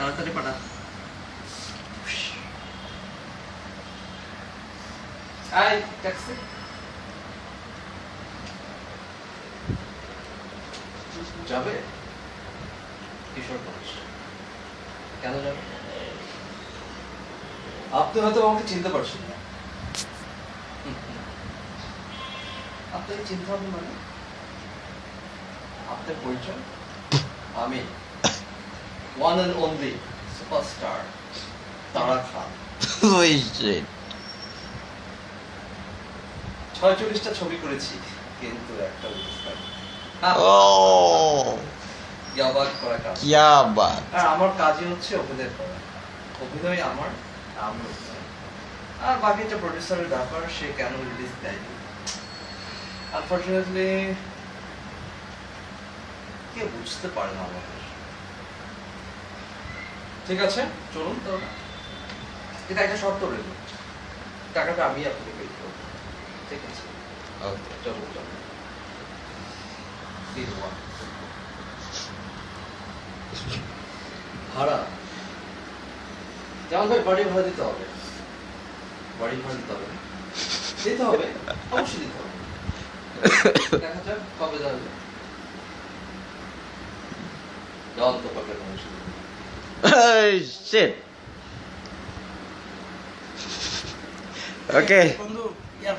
তাড়াতাড়ি পাঠা। I taxi. যাবে কিশোরগঞ্জ? কেন যাবে? আপনি হয়তো আমাকে চিনতে পারছেন না। আপনাকে চিনতে হবে মানে? আপনার পরিচয়? আমি ওয়ান অ্যান্ড অনলি সুপারস্টার তারা খান। Oh shit. 46টা ছবি করেছি কিন্তু একটা উইস পাইনি। Oh, ইয়াবাক করা কাজ। क्या बात. আর আমার কাজই হচ্ছে অভিনয় করা। অভিনয় আমার, আমি অভিনয়। আর বাকিটা প্রডিউসারের ব্যাপার, সে কেন রিলিজ দেয়নি। আনফরচুনেটলি কেউ বুঝতে পারে না আমাদের। ঠিক আছে, চলুন তাহলে। কিন্তু একটা শর্ত রইল, টাকাটা আমি আপনাকে পে করবো। ঠিক আছে, Okay. চলুন চলুন। Deal one. ভাড়া জামাল ভাই, বাড়ি ভাড়া দিতে হবে। বাড়ি ভাড়া দিতে হবে, দিতে হবে, অবশ্যই দিতে হবে। দেখা যাক কবে যাবে। জল তো পাবে মানুষ। Oh shit. Okay. বন্ধু